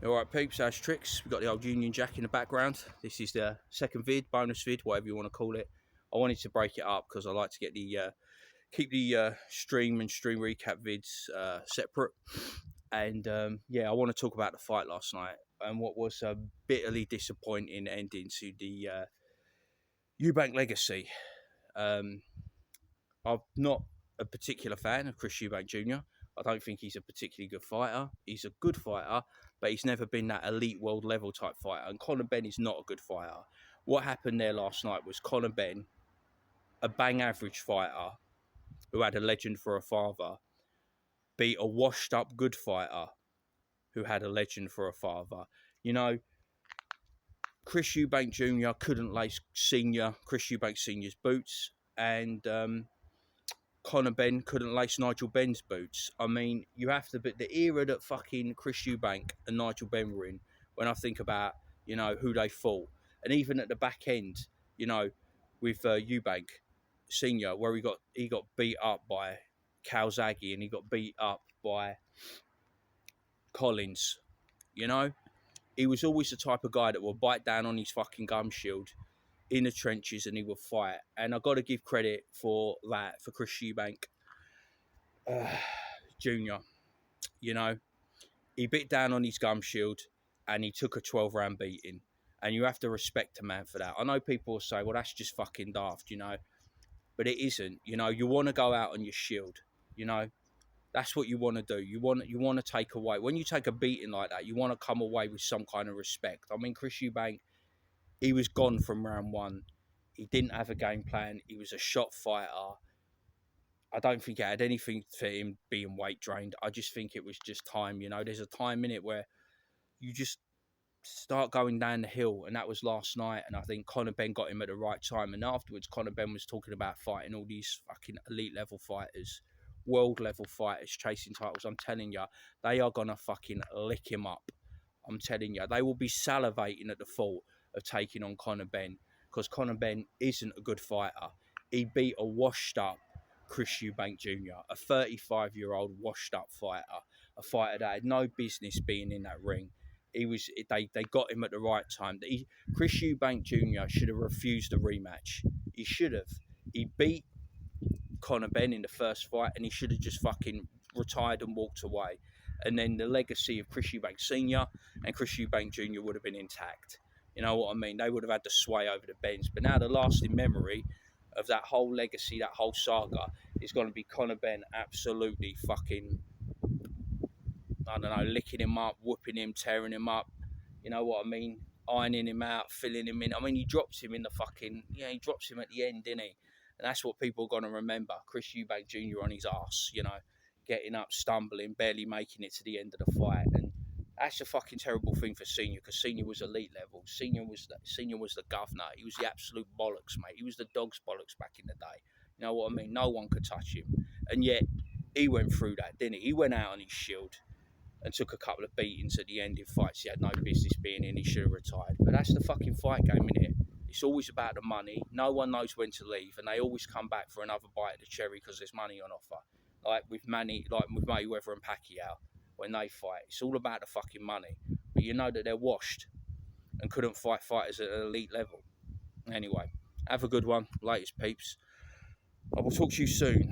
Alright peeps, how's tricks? We've got the old Union Jack in the background. This is the second vid, bonus vid, whatever you want to call it. I wanted to break it up because I like to get the keep the stream and stream recap vids separate. And yeah, I want to talk about the fight last night and what was a bitterly disappointing ending to the Eubank legacy. I'm not a particular fan of Chris Eubank Jr. I don't think he's a particularly good fighter. He's a good fighter, but he's never been that elite world level type fighter. And Conor Benn is not a good fighter. What happened there last night was Conor Benn, a bang average fighter who had a legend for a father, beat a washed up good fighter who had a legend for a father. You know, Chris Eubank Jr. couldn't lace Chris Eubank Sr.'s boots, and Conor Benn couldn't lace Nigel Benn's boots. I mean, you have to, but the era that fucking Chris Eubank and Nigel Benn were in, when I think about, you know, who they fought, and even at the back end, you know, with Eubank Senior, where he got beat up by Calzaghe and he got beat up by Collins, you know, he was always the type of guy that will bite down on his fucking gum shield in the trenches and he will fight. And I've got to give credit for that for Chris Eubank Jr. You know, he bit down on his gum shield and he took a 12-round beating. And you have to respect a man for that. I know people will say, well, that's just fucking daft, you know. But it isn't. You know, you want to go out on your shield. You know, that's what you want to do. You want to take away. When you take a beating like that, you want to come away with some kind of respect. I mean, Chris Eubank, he was gone from round one. He didn't have a game plan. He was a shot fighter. I don't think it had anything for him being weight drained. I just think it was just time. You know, there's a time in it where you just start going down the hill, and that was last night. And I think Conor Benn got him at the right time. And afterwards, Conor Benn was talking about fighting all these fucking elite level fighters, world level fighters, chasing titles. I'm telling you, they are gonna fucking lick him up. I'm telling you, they will be salivating at the thought of taking on Conor Benn because Conor Benn isn't a good fighter. He beat a washed up Chris Eubank Jr., a 35-year-old washed up fighter, a fighter that had no business being in that ring. They got him at the right time. Chris Eubank Jr. should have refused a rematch. He should have. He beat Conor Benn in the first fight, and he should have just fucking retired and walked away. And then the legacy of Chris Eubank Sr. and Chris Eubank Jr. would have been intact. You know what I mean? They would have had the sway over the Benns. But now the lasting memory of that whole legacy, that whole saga, is going to be Conor Benn absolutely fucking, I don't know, licking him up, whooping him, tearing him up. You know what I mean? Ironing him out, filling him in. I mean, he drops him in the fucking, he drops him at the end, didn't he? And that's what people are going to remember. Chris Eubank Jr. on his arse, you know, getting up, stumbling, barely making it to the end of the fight. And that's a fucking terrible thing for Senior, because Senior was elite level. Senior was the governor. He was the absolute bollocks, mate. He was the dog's bollocks back in the day. You know what I mean? No one could touch him. And yet, he went through that, didn't he? He went out on his shield and took a couple of beatings at the end in fights he had no business being in. He should have retired. But that's the fucking fight game, isn't it? It's always about the money. No one knows when to leave, and they always come back for another bite of the cherry because there's money on offer. Like with Mayweather and Pacquiao, when they fight, it's all about the fucking money. But you know that they're washed and couldn't fight fighters at an elite level. Anyway, have a good one. Latest peeps. I will talk to you soon.